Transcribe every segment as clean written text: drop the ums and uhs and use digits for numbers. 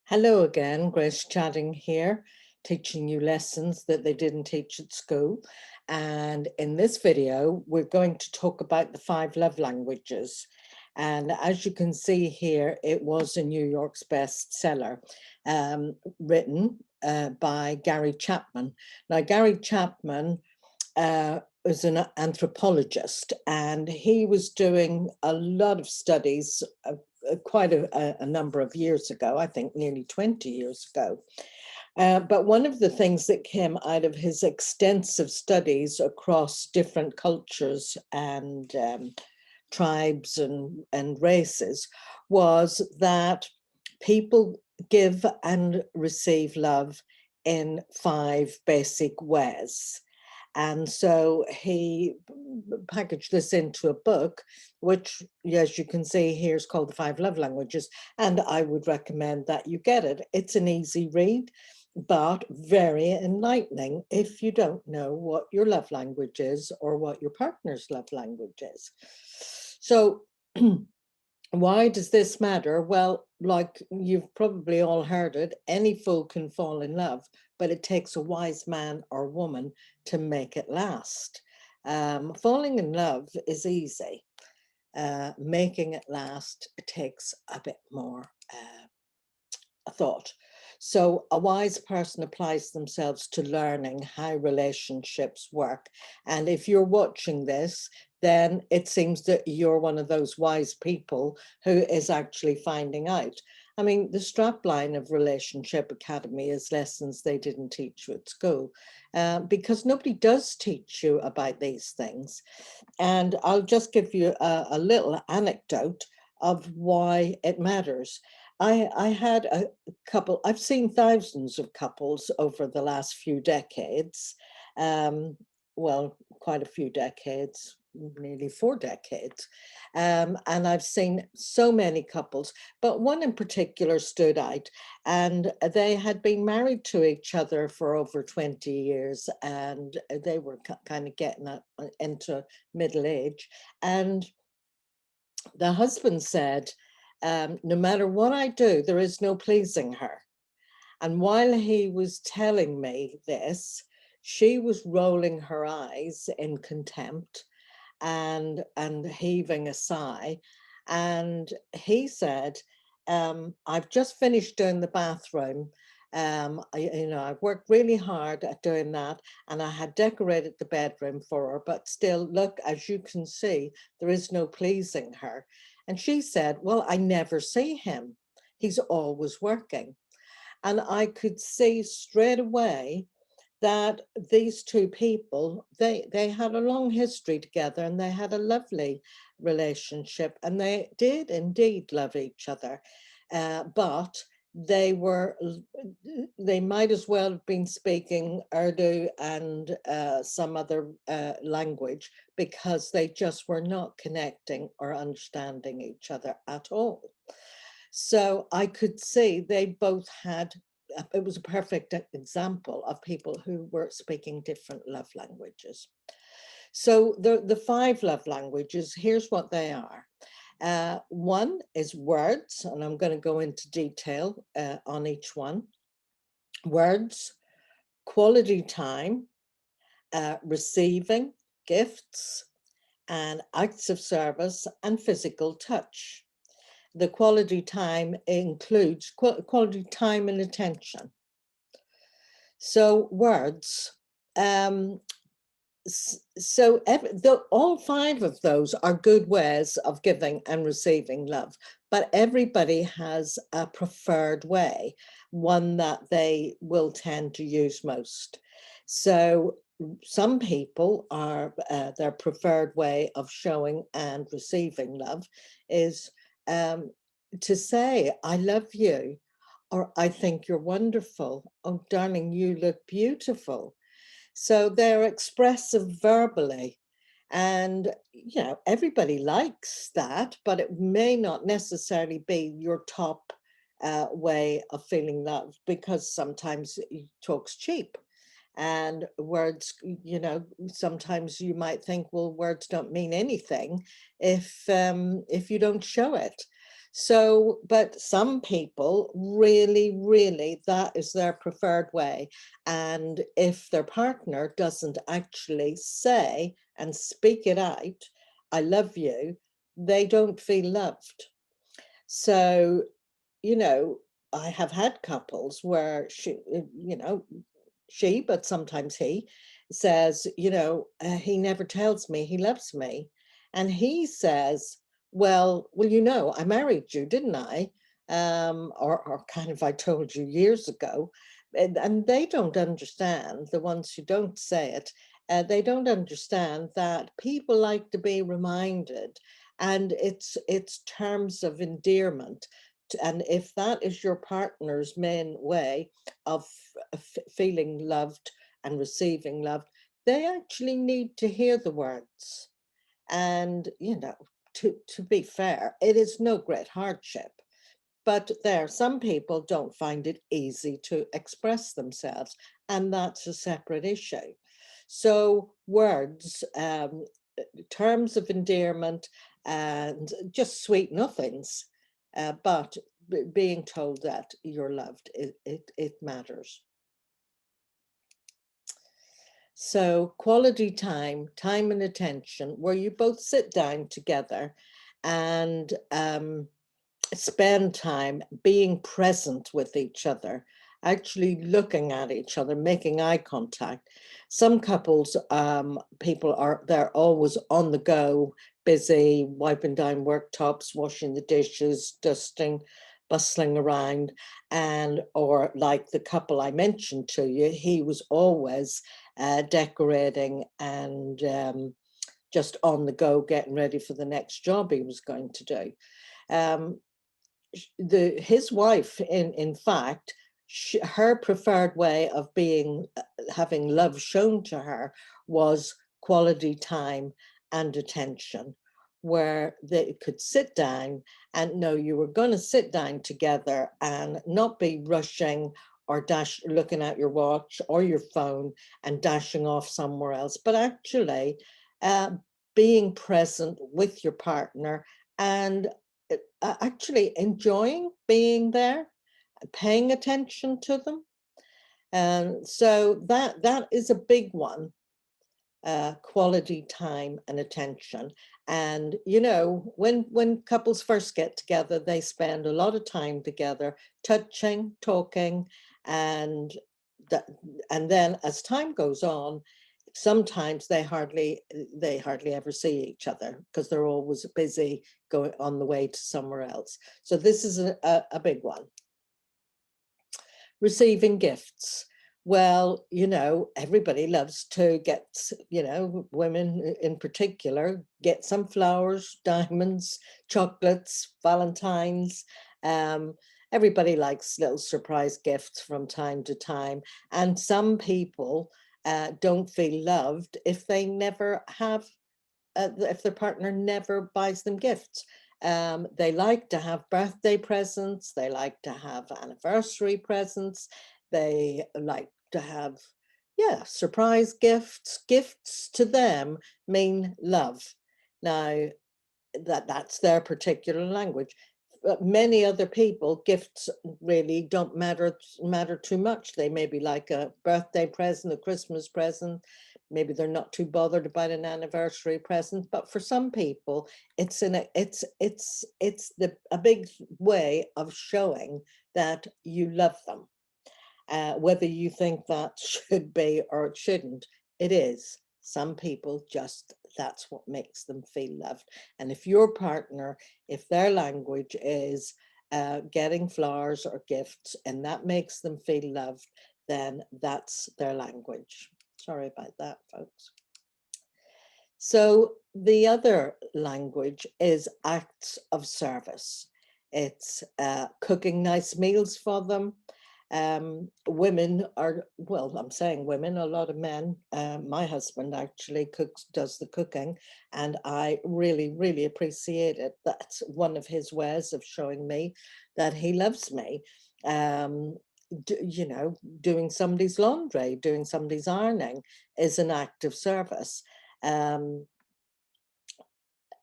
Hello again, Grace chatting here, teaching you lessons that they didn't teach at school. And in this video, we're going to talk about the 5 love languages. And as you can see here, it was a New York's bestseller, written by Gary Chapman. Now, Gary Chapman was an anthropologist, and he was doing a lot of studies quite a number of years ago, I think nearly 20 years ago. But one of the things that came out of his extensive studies across different cultures and tribes and races was that people give and receive love in 5 basic ways. And so he packaged this into a book, which, as you can see here, is called The 5 Love Languages. And I would recommend that you get it. It's an easy read, but very enlightening if you don't know what your love language is or what your partner's love language is. So why does this matter? Well, like you've probably all heard it, any fool can fall in love, but it takes a wise man or woman to make it last. Falling in love is easy. Making it last takes a bit more thought. So a wise person applies themselves to learning how relationships work. And if you're watching this, then it seems that you're one of those wise people who is actually finding out. I mean, the strapline of Relationship Academy is lessons they didn't teach you at school, because nobody does teach you about these things. And I'll just give you a little anecdote of why it matters. I had a couple, I've seen thousands of couples over the last few decades, well, quite a few decades, nearly 4 decades. And I've seen so many couples, but one in particular stood out, and they had been married to each other for over 20 years, and they were kind of getting into middle age. And the husband said, no matter what I do, there is no pleasing her. And while he was telling me this, she was rolling her eyes in contempt and heaving a sigh. And he said, I've just finished doing the bathroom. I've worked really hard at doing that, and I had decorated the bedroom for her, but still, look, as you can see, there is no pleasing her. And she said, well, I never see him. He's always working. And I could see straight away that these two people, they had a long history together, and they had a lovely relationship, and they did indeed love each other, but they might as well have been speaking Urdu and some other language, because they just were not connecting or understanding each other at all. So I could see they both had, it was a perfect example of people who were speaking different love languages. So the 5 love languages, here's what they are. One is words, and I'm going to go into detail on each one. Words, quality time, receiving gifts, and acts of service, and physical touch. The quality time includes quality time and attention. So words, all 5 of those are good ways of giving and receiving love, but everybody has a preferred way, one that they will tend to use most. So some people are, their preferred way of showing and receiving love is to say, I love you, or I think you're wonderful. Oh, darling, you look beautiful. So they're expressive verbally. And, everybody likes that, but it may not necessarily be your top way of feeling love, because sometimes it talks cheap. And words, sometimes you might think, well, words don't mean anything if you don't show it. So, but some people really, really, that is their preferred way. And if their partner doesn't actually say and speak it out, I love you, they don't feel loved. So, you know, I have had couples where she, but sometimes he says, he never tells me he loves me. And he says, well, I married you, didn't I? Or kind of, I told you years ago. And they don't understand, the ones who don't say it, they don't understand that people like to be reminded, and it's terms of endearment. And if that is your partner's main way of feeling loved and receiving love, they actually need to hear the words. And, to be fair, it is no great hardship. But some people don't find it easy to express themselves, and that's a separate issue. So words, terms of endearment, and just sweet nothings, but being told that you're loved, it matters. So quality time, time and attention, where you both sit down together and spend time being present with each other, actually looking at each other, making eye contact. Some couples, they're always on the go, busy, wiping down worktops, washing the dishes, dusting, bustling around. Or like the couple I mentioned to you, he was always decorating and just on the go, getting ready for the next job he was going to do. Um, his wife, in fact, her preferred way of having love shown to her was quality time and attention, where they could sit down and know you were going to sit down together and not be rushing or looking at your watch or your phone and dashing off somewhere else, but actually uh, being present with your partner and actually enjoying being there, paying attention to them. And so that is a big one, quality time and attention. And when couples first get together, they spend a lot of time together, touching, talking, and that, and then as time goes on, sometimes they hardly ever see each other because they're always busy going on the way to somewhere else. So this is a big one. Receiving gifts. Well, everybody loves to get, women in particular, get some flowers, diamonds, chocolates, Valentine's. Um, Everybody likes little surprise gifts from time to time. And some people don't feel loved if they never have, if their partner never buys them gifts. They like to have birthday presents. They like to have anniversary presents. They like to have, yeah, surprise gifts. Gifts to them mean love. Now, that's their particular language. But many other people, gifts really don't matter too much. They may be like a birthday present, a Christmas present. Maybe they're not too bothered about an anniversary present. But for some people, it's a big way of showing that you love them. Whether you think that should be or it shouldn't, it is. Some people just, that's what makes them feel loved. And if your partner, if their language is getting flowers or gifts and that makes them feel loved, then that's their language. Sorry about that, folks. So the other language is acts of service. It's cooking nice meals for them. Women are, well, I'm saying women, a lot of men. My husband actually does the cooking, and I really, really appreciate it. That's one of his ways of showing me that he loves me. Doing somebody's laundry, doing somebody's ironing is an act of service. Um,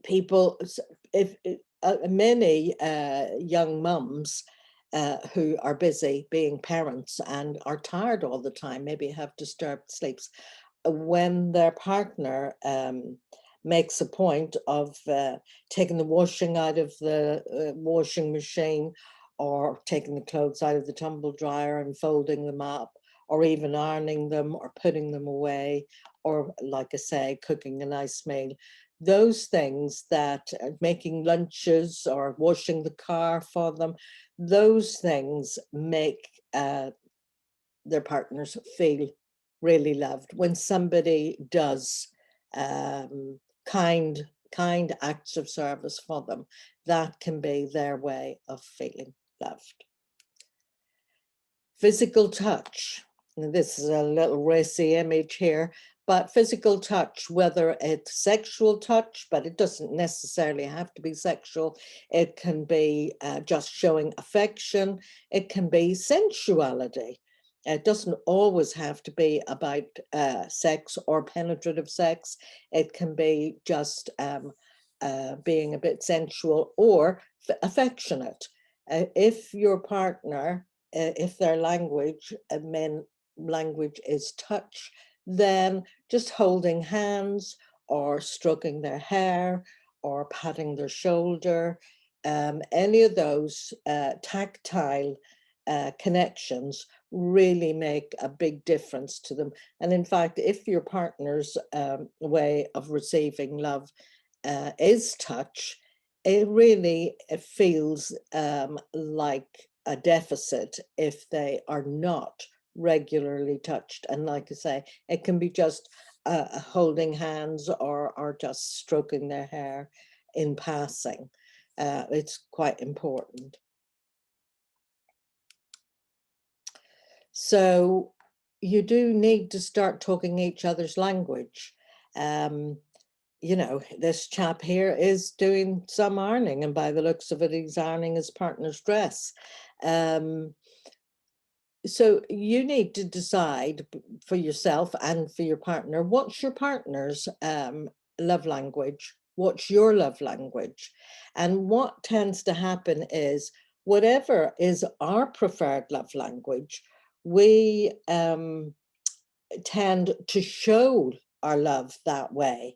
People, if many young mums who are busy being parents and are tired all the time, maybe have disturbed sleeps, when their partner makes a point of taking the washing out of the washing machine, or taking the clothes out of the tumble dryer and folding them up, or even ironing them or putting them away, or, like I say, cooking a nice meal. Those things, that making lunches or washing the car for them, those things make their partners feel really loved. When somebody does um, kind acts of service for them, that can be their way of feeling loved. Physical touch. And this is a little racy image here, but physical touch, whether it's sexual touch, but it doesn't necessarily have to be sexual. It can be just showing affection. It can be sensuality. It doesn't always have to be about sex or penetrative sex. It can be just being a bit sensual or affectionate. If your partner, if their language, men language, is touch, then just holding hands or stroking their hair or patting their shoulder, any of those tactile connections really make a big difference to them. And in fact, if your partner's way of receiving love is touch, it really feels like a deficit if they are not regularly touched. And like I say, it can be just holding hands or just stroking their hair in passing. It's quite important. So you do need to start talking each other's language. You know, this chap here is doing some ironing, and by the looks of it, he's ironing his partner's dress. So you need to decide for yourself and for your partner, what's your partner's love language? What's your love language? And what tends to happen is, whatever is our preferred love language, we tend to show our love that way.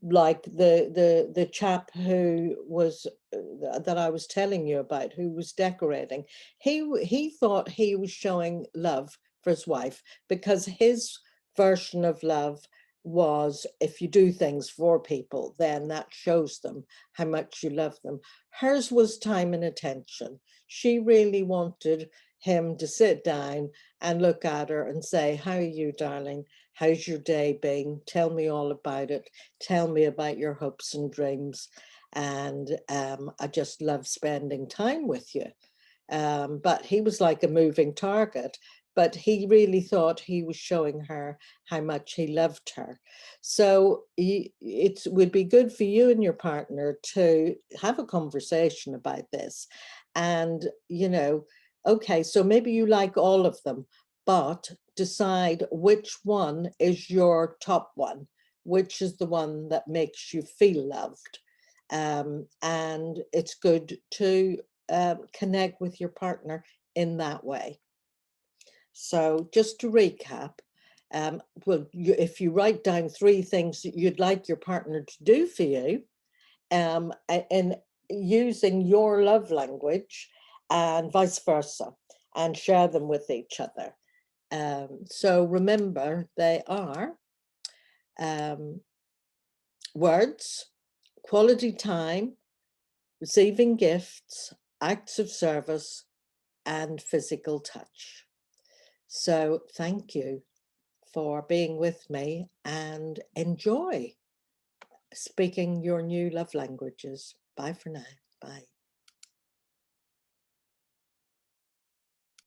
Like the chap who was that I was telling you about, who was decorating, he thought he was showing love for his wife, because his version of love was, if you do things for people, then that shows them how much you love them. Hers was time and attention. She really wanted him to sit down and look at her and say, "How are you, darling? How's your day been? Tell me all about it. Tell me about your hopes and dreams. And I just love spending time with you." But he was like a moving target, but he really thought he was showing her how much he loved her. So it would be good for you and your partner to have a conversation about this. And, you know, okay, so maybe you like all of them, but decide which one is your top one, which is the one that makes you feel loved. And it's good to connect with your partner in that way. So just to recap, well, if you write down 3 things that you'd like your partner to do for you, and using your love language and vice versa, and share them with each other. So remember, they are um, words, quality time, receiving gifts, acts of service, and physical touch. So thank you for being with me, and enjoy speaking your new love languages. Bye for now. Bye.